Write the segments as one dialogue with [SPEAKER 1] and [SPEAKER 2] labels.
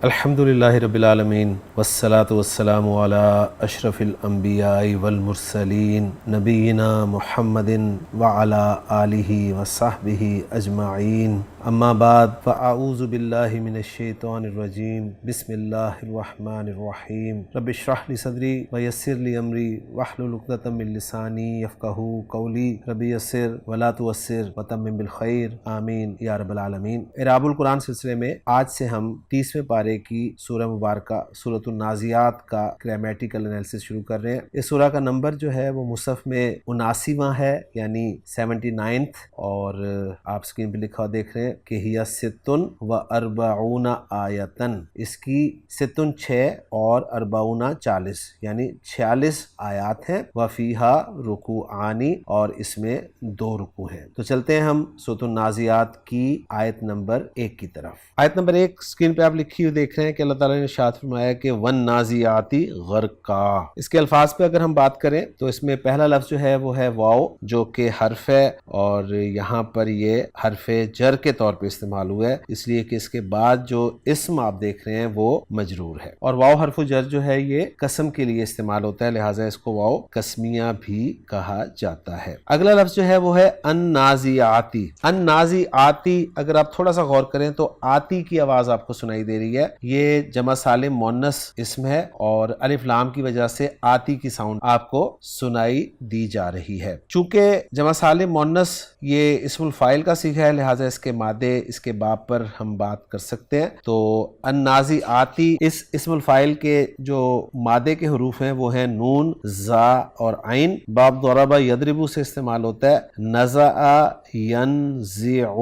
[SPEAKER 1] الحمدللہ رب العالمین والصلاة والسلام علی اشرف الانبیاء والمرسلین نبینا محمد وعلی آلہ وصحبہ اجمعین اما بعد فاعوذ باللہ من الشیطان الرجیم بسم اللہ الرحمن الرحیم رب اشرح لی صدری ویسر لی امری واحلل عقدۃ من لسانی یفقہوا قولی رب یسر ولا تعسر وتمم بالخیر آمین یا رب العالمین۔ اعراب القرآن سلسلے میں آج سے ہم 30ویں پارے کی سورہ مبارکہ سورۃ النازعات کا گرامیٹیکل انالیسس شروع کر رہے ہیں۔ اس سورہ کا نمبر جو ہے وہ مصحف میں 79واں ہے، یعنی 79th، اور آپ سکرین پہ لکھا دیکھ رہے ہیں کہ ہی 46 آیتن، اس کی 6 اور 40 یعنی 46 آیات ہیں، وفیہا رکوعانی، اور اس میں 2 رکوع ہیں۔ تو چلتے ہیں ہم سورۃ النازعات کی آیت نمبر 1 کی طرف۔ آیت نمبر 1 سکرین پہ آپ لکھی ہوئی دیکھ رہے ہیں کہ اللہ تعالیٰ نے ارشاد فرمایا کہ وَالنَّازِعَاتِ غَرْقًا۔ اس کے الفاظ پہ اگر ہم بات کریں تو اس میں پہلا لفظ جو ہے وہ ہے واو، جو کہ حرف ہے، اور یہاں پر یہ حرف جر کے طور پہ استعمال ہوا ہے، اس لیے کہ اس کے بعد جو اسم آپ دیکھ رہے ہیں وہ مجرور ہے، اور واو حرف جر جو ہے یہ قسم کے لیے استعمال ہوتا ہے، لہٰذا اس کو واو قسمیہ بھی کہا جاتا ہے۔ اگلا لفظ جو ہے وہ ہے النازعاتی۔ النازعاتی اگر آپ تھوڑا سا غور کریں تو آتی کی آواز آپ کو سنائی دے رہی ہے، یہ جمع سالم مؤنث اسم ہے، اور الف لام کی وجہ سے آتی کی ساؤنڈ آپ کو سنائی دی جا رہی ہے۔ چونکہ جمع سالم مؤنث یہ اسم الفاعل کا صیغہ ہے، لہٰذا اس کے مادے، اس کے باب پر ہم بات کر سکتے ہیں۔ تو النازعاتی اس اسم الفاعل کے جو مادے کے حروف ہیں وہ ہیں نون، زا اور عین۔ باب ضرب یضرب سے استعمال ہوتا ہے نزع ینزع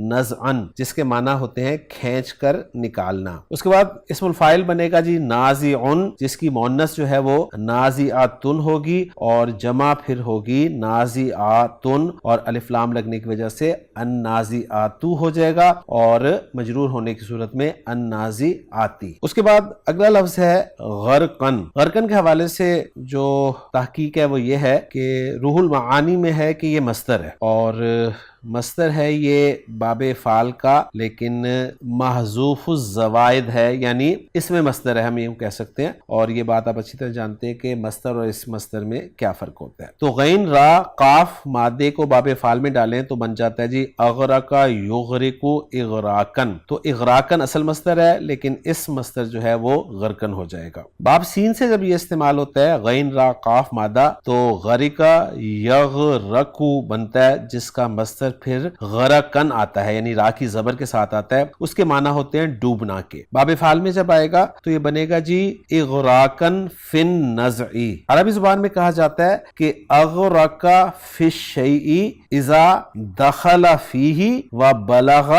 [SPEAKER 1] نزعا، جس کے معنی ہوتے ہیں کھینچ کر نکالنا۔ اس کے بعد اسم الفاعل بنے گا جی نازعن، جس کی مؤنث جو ہے وہ نازعاتن ہوگی، اور جمع پھر ہوگی نازعاتن، اور الف لام لگنے کی وجہ سے النازعاتو ہو جائے گا، اور مجرور ہونے کی صورت میں النازعاتی۔ اس کے بعد اگلا لفظ ہے غرقن۔ غرقن کے حوالے سے جو تحقیق ہے وہ یہ ہے کہ روح المعانی میں ہے کہ یہ مصدر ہے، اور مصدر ہے یہ باب فعل کا، لیکن محذوف الزوائد ہے، یعنی اس میں مصدر ہے، ہم یوں کہہ سکتے ہیں، اور یہ بات آپ اچھی طرح جانتے ہیں کہ مصدر اور اس مصدر میں کیا فرق ہوتا ہے۔ تو غین را قاف مادے کو باب فعل میں ڈالیں تو بن جاتا ہے جی اغرق یغرق اغراقن۔ تو اغراقن اصل مصدر ہے، لیکن اس مصدر جو ہے وہ غرقن ہو جائے گا۔ باب سین سے جب یہ استعمال ہوتا ہے غین را قاف مادہ، تو غرق یغرق بنتا ہے، جس کا مصدر پھر غرقن آتا ہے، یعنی را کی زبر کے ساتھ آتا ہے، اس کے معنی ہوتے ہیں ڈوبنا کے۔ باب فعل میں جب آئے گا تو یہ بنے گا جی اغراقن فی النزع۔ عربی زبان میں کہا جاتا ہے کہ اغرق فی الشیء اذا دخل فیہ وبلغ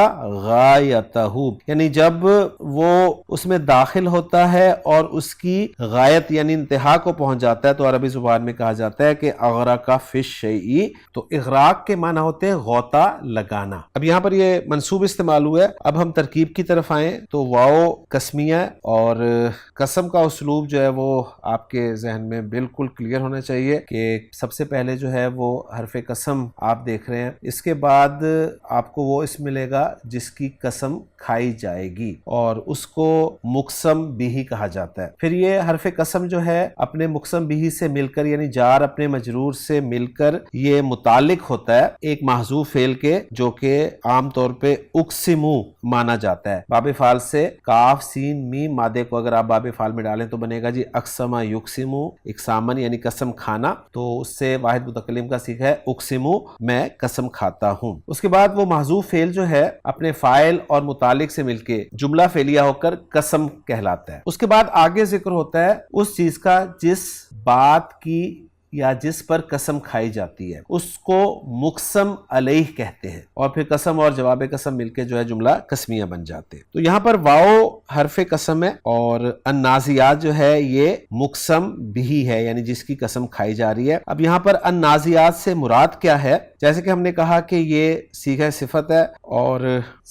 [SPEAKER 1] غایتہ، یعنی جب وہ اس میں داخل ہوتا ہے اور اس کی غایت یعنی انتہا کو پہنچ جاتا ہے، تو عربی زبان میں کہا جاتا ہے کہ اغرق فی الشیء۔ تو اغراق کے معنی ہوتے ہیں غوطہ لگانا۔ اب یہاں پر یہ منصوب استعمال ہوا ہے۔ اب ہم ترکیب کی طرف آئیں تو واو قسمیہ، اور قسم کا اسلوب جو ہے وہ آپ کے ذہن میں بالکل کلیئر ہونا چاہیے کہ سب سے پہلے جو ہے وہ حرف قسم آپ دیکھ رہے ہیں، اس کے بعد آپ کو وہ اسم ملے گا جس کی قسم کھائی جائے گی، اور اس کو مقسم بھی کہا جاتا ہے۔ پھر یہ حرف قسم جو ہے اپنے مقسم بھی سے مل کر، یعنی جار اپنے مجرور سے مل کر یہ متعلق ہوتا ہے ایک محذوف فعل کے، جو کہ عام طور پہ اقسمو مانا جاتا ہے۔ باب فعل سے کاف سین میم مادے کو اگر آپ باب فعل میں ڈالیں تو بنے گا جی اقسم یقسمو، اقسامن یعنی قسم کھانا، تو اس سے واحد متکلم کا صیغہ ہے اقسمو، میں قسم کھاتا ہوں۔ اس کے بعد وہ محذوف فعل جو ہے اپنے فاعل اور متعلق سے مل کے جملہ فعلیہ ہو کر قسم کہلاتا ہے۔ اس کے بعد آگے ذکر ہوتا ہے اس چیز کا جس بات کی یا جس پر قسم کھائی جاتی ہے، اس کو مقسم علیہ کہتے ہیں، اور پھر قسم اور جواب قسم مل کے جو ہے جملہ قسمیہ بن جاتے ہیں۔ تو یہاں پر واو حرف قسم ہے، اور النازعات جو ہے یہ مقسم بھی ہے، یعنی جس کی قسم کھائی جا رہی ہے۔ اب یہاں پر النازعات سے مراد کیا ہے؟ جیسے کہ ہم نے کہا کہ یہ صیغہ صفت ہے، اور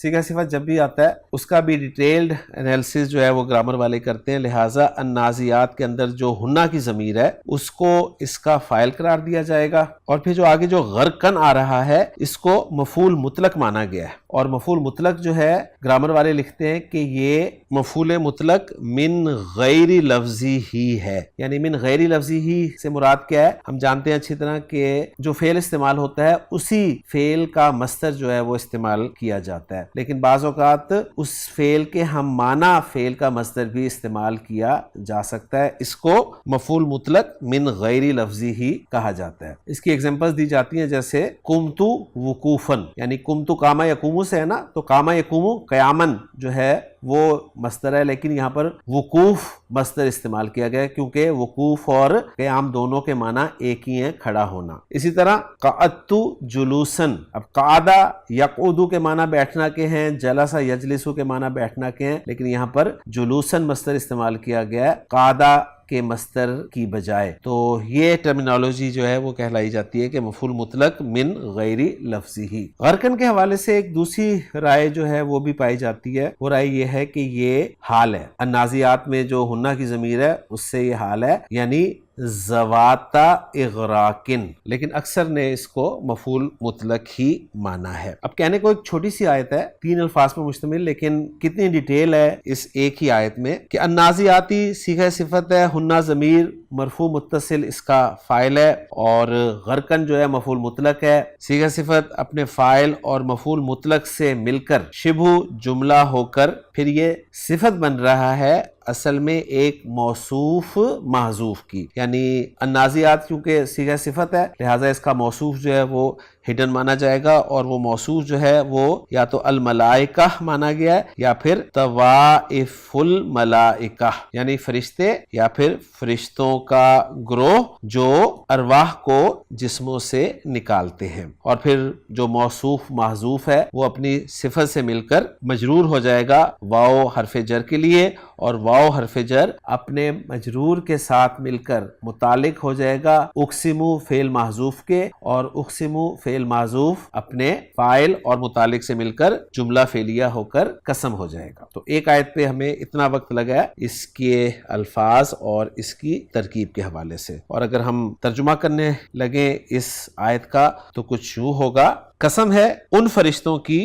[SPEAKER 1] صیغہ صفت جب بھی آتا ہے اس کا بھی ڈیٹیلڈ انالیسس جو ہے وہ گرامر والے کرتے ہیں، لہٰذا النازعات کے اندر جو ہنہ کی ضمیر ہے اس کو اس کا فاعل قرار دیا جائے گا، اور پھر جو آگے جو غرقن آ رہا ہے اس کو مفعول مطلق مانا گیا ہے، اور مفعول مطلق جو ہے گرامر والے لکھتے ہیں کہ یہ مفعول مطلق من غیر لفظی ہی ہے. یعنی من غیر لفظی ہی سے مراد کیا ہے؟ ہم جانتے ہیں اچھی طرح کہ جو فعل استعمال ہوتا ہے اسی فعل کا مصدر جو ہے وہ استعمال کیا جاتا ہے، لیکن بعض اوقات اس فعل کے ہم معنی فعل کا مصدر بھی استعمال کیا جا سکتا ہے. اس کو مفعول مطلق من غیر لفظی ہی کہا جاتا ہے. اس کی ایگزامپلز دی جاتی ہیں جیسے قمت وقوفاً، یعنی قمت قام یقوم سے ہے نا، تو قام یقوم قیامن جو ہے وہ مصدر ہے، لیکن یہاں پر وقوف مصدر استعمال کیا گیا کیونکہ وقوف اور قیام دونوں کے معنی ایک ہی ہیں، کھڑا ہونا. اسی طرح قعدت جلوسن، اب قعدہ یقعدو کے معنی بیٹھنا کے ہیں، جلسہ یجلسو کے معنی بیٹھنا کے ہیں، لیکن یہاں پر جلوسن مصدر استعمال کیا گیا ہے قعدہ کے مصدر کی بجائے. تو یہ ٹرمینالوجی جو ہے وہ کہلائی جاتی ہے کہ مفعول مطلق من غیر لفظی ہی. غرقن کے حوالے سے ایک دوسری رائے جو ہے وہ بھی پائی جاتی ہے، وہ رائے یہ ہے کہ یہ حال ہے. النازعات میں جو ہنہ کی ضمیر ہے اس سے یہ حال ہے، یعنی ذواتا اغراقن، لیکن اکثر نے اس کو مفعول مطلق ہی مانا ہے. اب کہنے کو ایک چھوٹی سی آیت ہے، 3 الفاظ پر مشتمل، لیکن کتنی ڈیٹیل ہے اس ایک ہی آیت میں کہ النازعاتی صیغہ صفت ہے، ہنہ ضمیر مرفوع متصل اس کا فاعل ہے، اور غرقن جو ہے مفعول مطلق ہے. صیغہ صفت اپنے فاعل اور مفعول مطلق سے مل کر شبہ جملہ ہو کر پھر یہ صفت بن رہا ہے اصل میں ایک موصوف محذوف کی. یعنی النازعات کیونکہ صیغہ صفت ہے لہٰذا اس کا موصوف جو ہے وہ ہڈن مانا جائے گا، اور وہ موصوف جو ہے وہ یا تو الملائکہ مانا گیا ہے یا پھر طوائف الملائکہ، یعنی فرشتے یا پھر فرشتوں کا گروہ جو ارواح کو جسموں سے نکالتے ہیں. اور پھر جو موصوف محذوف ہے وہ اپنی صفت سے مل کر مجرور ہو جائے گا واو حرف جر کے لیے، اور واو حرف جر اپنے مجرور کے ساتھ مل کر متعلق ہو جائے گا اقسمو فعل محذوف کے، اور اقسمو فعل محذوف اپنے فاعل اور متعلق سے مل کر جملہ فعلیہ ہو کر قسم ہو جائے گا. تو ایک آیت پہ ہمیں اتنا وقت لگا ہے اس کے الفاظ اور اس کی ترکیب کے حوالے سے، اور اگر ہم ترجمہ کرنے لگیں اس آیت کا تو کچھ یوں ہوگا: قسم ہے ان فرشتوں کی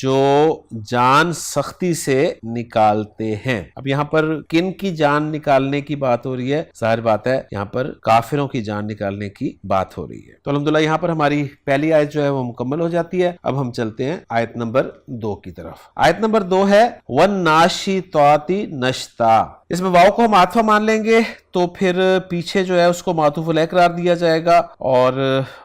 [SPEAKER 1] جو جان سختی سے نکالتے ہیں. اب یہاں پر کن کی جان نکالنے کی بات ہو رہی ہے؟ ظاہر بات ہے یہاں پر کافروں کی جان نکالنے کی بات ہو رہی ہے. تو الحمدللہ یہاں پر ہماری پہلی آیت جو ہے وہ مکمل ہو جاتی ہے. اب ہم چلتے ہیں آیت نمبر 2 کی طرف. آیت نمبر 2 ہے وَالنَّاشِطَاتِ نَشْطًا. اس میں واو کو ہم عاطفہ مان لیں گے تو پھر پیچھے جو ہے اس کو معطوف علیہ قرار دیا جائے گا، اور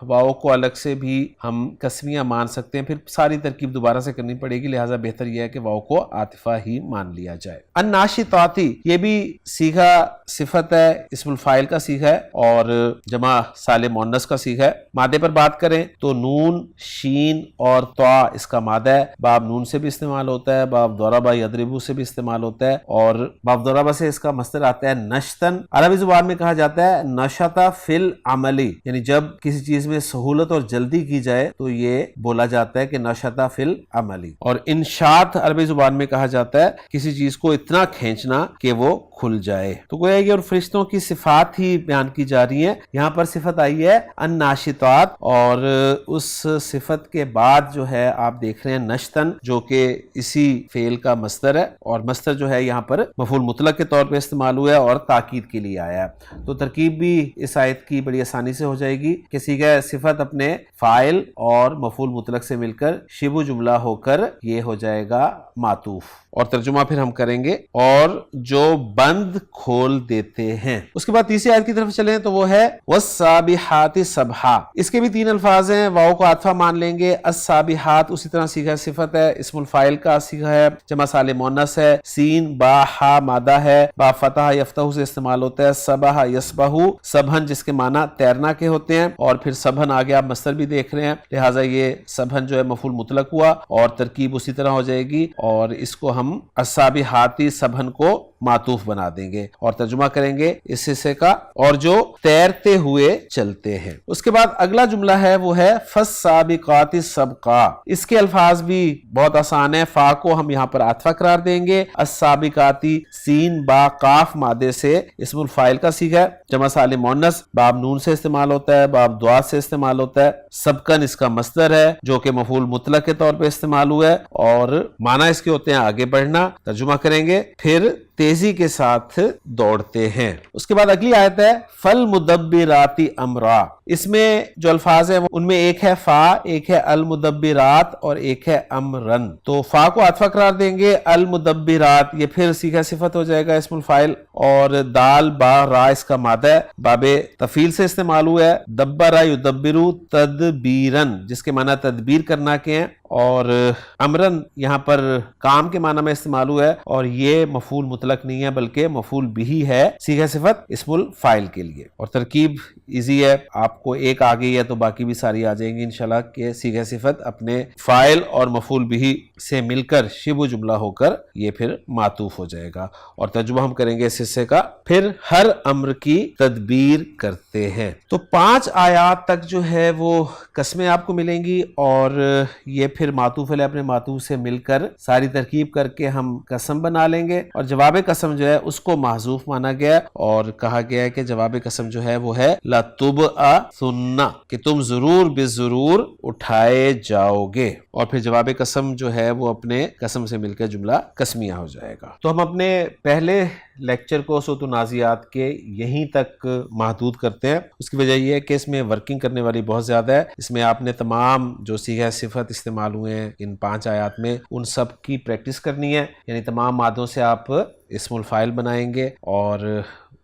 [SPEAKER 1] واو کو الگ سے بھی ہم قسمیہ مان سکتے ہیں، پھر ساری ترکیب دوبارہ سے کرنی پڑے گی، لہٰذا بہتر یہ ہے کہ واو کو عاطفہ ہی مان لیا جائے. الناشطاتی یہ بھی صیغہ صفت ہے، اسم الفاعل کا صیغہ ہے اور جمع سالم مؤنث کا صیغہ ہے. مادے پر بات کریں تو نون، شین اور طا اس کا مادہ ہے. باب نون سے بھی استعمال ہوتا ہے، باب ضربہ یضربو سے بھی استعمال ہوتا ہے، اور باب ضربہ سے اس کا مصدر آتا ہے نشتن. عربی زبان میں کہا جاتا ہے نشطہ فی العملی، یعنی جب کسی چیز میں سہولت اور جلدی کی جائے تو یہ بولا جاتا ہے کہ نشطہ فی العملی. اور انشاط عربی زبان میں کہا جاتا ہے کسی چیز کو اتنا کھینچنا کہ وہ کھل جائے. تو گویا یہ اور فرشتوں کی صفات ہی بیان کی جا رہی ہیں. یہاں پر صفت آئی ہے الناشطات، اور اس صفت کے بعد جو ہے آپ دیکھ رہے ہیں نشتن، جو کہ اسی فعل کا مصدر ہے، اور مصدر جو ہے یہاں پر مفعول مطلق کے طور پہ استعمال ہوا ہے اور تاکید کے لیے آیا ہے. تو ترکیب بھی اس آیت کی بڑی آسانی سے ہو جائے گی کہ صیغہ صفت اپنے فاعل اور مفعول مطلق سے مل کر شبہ جملہ ہو کر یہ ہو جائے گا معطوف. اور ترجمہ پھر ہم کریں گے اور جو بند کھول دیتے ہیں. اس کے بعد تیسری آیت کی طرف چلیں تو وہ ہے والسابحات سبحا. اس کے بھی 3 الفاظ ہیں، واو کو عاطفہ مان لیں گے. السابحات اسی طرح صیغہ صفت ہے، اسم الفاعل کا صیغہ ہے، جمع سالم مؤنث ہے. سین با ہا مادہ ہے، با فتح یفتح سے استعمال ہوتا ہے. سبح یسبح سبحن جس کے معنی تیرنا کے ہوتے ہیں، اور پھر سبحن آگے آپ مصدر بھی دیکھ رہے ہیں، لہٰذا یہ سبحن جو ہے مفعول مطلق ہوا اور ترکیب اسی طرح ہو جائے گی، اور اس کو ہم السابحاتی سبحن کو معطوف بنا دیں گے اور ترجمہ کریں گے اس حصے کا اور جو تیرتے ہوئے چلتے ہیں. اس کے بعد اگلا جملہ ہے وہ ہے فالسابقات سبقا. اس کے الفاظ بھی بہت آسان ہے. فا کو ہم یہاں پر عاطفہ قرار دیں گے. السابقاتی سین با قاف مادے سے اسم الفاعل کا صیغہ ہے، جمع سالم مؤنث باب نون سے استعمال ہوتا ہے، باب دعا سے استعمال ہوتا ہے، سبقن اس کا مصدر ہے جو کہ مفعول مطلق کے طور پہ استعمال ہوا ہے، اور معنی اس کے ہوتے ہیں آگے بڑھنا، ترجمہ کریں گے، پھر تیزی کے ساتھ دوڑتے ہیں۔ اس کے بعد اگلی آیت ہے فالمدبرات امرا، اس میں جو الفاظ ہیں ان میں ایک ہے فا، ایک ہے المدبرات اور ایک ہے امرن۔ تو فا کو عطفہ قرار دیں گے، المدبرات یہ پھر صیغہ صفت ہو جائے گا اسم الفاعل، اور دال با را اس کا مادہ ہے، باب تفعیل سے استعمال ہوا ہے، دبرا یدبرو تدبیرن جس کے معنی تدبیر کرنا کے ہیں، اور امرن یہاں پر کام کے معنی میں استعمال ہوا ہے، اور یہ مفعول مطلق نہیں ہے بلکہ مفعول بہ ہے صیغہ صفت اسم الفاعل کے لیے۔ اور ترکیب ایزی ہے، آپ کو ایک آ گئی ہے تو باقی بھی ساری آ جائیں گی انشاءاللہ، کہ صیغہ صفت اپنے فاعل اور مفعول بہ سے مل کر شبہ جملہ ہو کر یہ پھر معطوف ہو جائے گا۔ اور ترجمہ ہم کریں گے اس حصے کا، پھر ہر امر کی تدبیر کرتے ہیں۔ تو 5 آیات تک جو ہے وہ قسمیں آپ کو ملیں گی، اور یہ پھر معطوف علیہ اپنے معطوف سے مل کر ساری ترکیب کر کے ہم قسم بنا لیں گے، اور جواب قسم جو ہے اس کو محذوف مانا گیا اور کہا گیا ہے کہ جواب قسم جو ہے وہ ہے لَتُبْعَثُنَّ، کہ تم ضرور بضرور اٹھائے جاؤ گے، اور پھر جواب قسم جو ہے وہ اپنے قسم سے مل کر جملہ قسمیہ ہو جائے گا۔ تو ہم اپنے پہلے لیکچر کو سورۃ النازعات کے یہیں تک محدود کرتے ہیں۔ اس کی وجہ یہ ہے کہ اس میں ورکنگ کرنے والی بہت زیادہ ہے، اس میں آپ نے تمام جو صیغہ صفت استعمال ہوئے ہیں ان 5 آیات میں ان سب کی پریکٹس کرنی ہے، یعنی تمام مادوں سے آپ اسم الفاعل بنائیں گے اور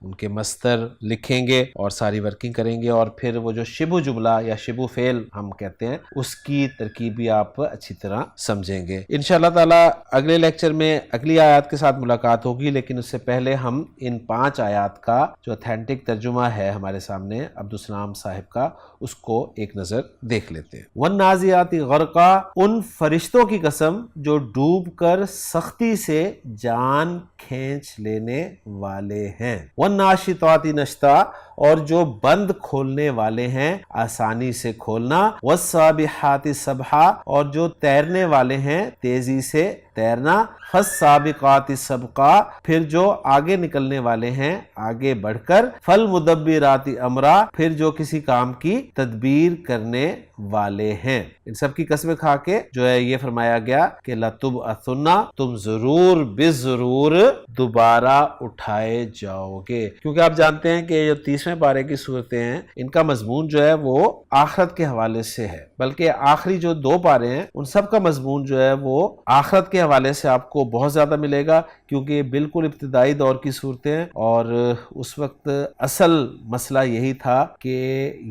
[SPEAKER 1] ان کے مصدر لکھیں گے اور ساری ورکنگ کریں گے، اور پھر وہ جو شبہ جملہ یا شبہ فعل ہم کہتے ہیں اس کی ترکیب بھی آپ اچھی طرح سمجھیں گے۔ انشاءاللہ تعالی اگلے لیکچر میں اگلی آیات کے ساتھ ملاقات ہوگی، لیکن اس سے پہلے ہم ان 5 آیات کا جو اتھینٹک ترجمہ ہے ہمارے سامنے عبدالسلام صاحب کا، اس کو ایک نظر دیکھ لیتے ہیں۔ وَالنَّازِعَاتِ غَرْقًا، ان فرشتوں کی قسم جو ڈوب کر سختی سے جان کھینچ لینے والے ہیں، وَالنَّاشِطَاتِ نَشْطًا، اور جو بند کھولنے والے ہیں آسانی سے کھولنا، وَالسَّابِحَاتِ سَبْحًا، اور جو تیرنے والے ہیں تیزی سے تیرنا، فَالسَّابِقَاتِ سَبْقًا، پھر جو آگے نکلنے والے ہیں آگے بڑھ کر، فَالْمُدَبِّرَاتِ أَمْرًا، پھر جو کسی کام کی تدبیر کرنے والے ہیں۔ ان سب کی قسمیں کھا کے جو ہے یہ فرمایا گیا کہ لَتُبْعَثُنَّ، تم ضرور بضرور دوبارہ اٹھائے جاؤ گے، کیونکہ آپ جانتے ہیں کہ یہ جو 30ویں پارے کی صورتیں ہیں ان کا مضمون جو ہے وہ آخرت کے حوالے سے ہے، بلکہ آخری جو 2 پارے ہیں ان سب کا مضمون جو ہے وہ آخرت کے حوالے سے آپ کو بہت زیادہ ملے گا، کیونکہ یہ بالکل ابتدائی دور کی صورتیں ہیں، اور اس وقت اصل مسئلہ یہی تھا کہ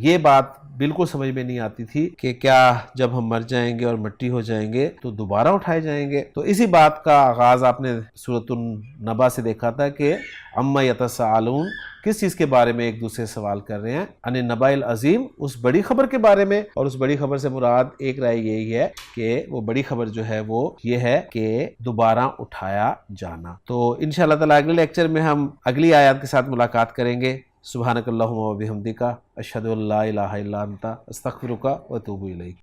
[SPEAKER 1] یہ بات بالکل سمجھ میں نہیں آتی تھی کہ کیا جب ہم مر جائیں گے اور مٹی ہو جائیں گے تو دوبارہ اٹھائے جائیں گے۔ تو اسی بات کا آغاز آپ نے سورۃ النبا سے دیکھا تھا کہ عما یتساءلون، کس چیز کے بارے میں ایک دوسرے سوال کر رہے ہیں، عن النبأ العظیم، اس بڑی خبر کے بارے میں، اور اس بڑی خبر سے مراد ایک رائے یہی ہے کہ وہ بڑی خبر جو ہے وہ یہ ہے کہ دوبارہ اٹھایا جانا۔ تو انشاءاللہ تعالی اگلے لیکچر میں ہم اگلی آیات کے ساتھ ملاقات کریں گے۔ سبحانک اللہم و بحمدک، اشہد ان لا الہ الا انت، استغفرک و اتوب الیک۔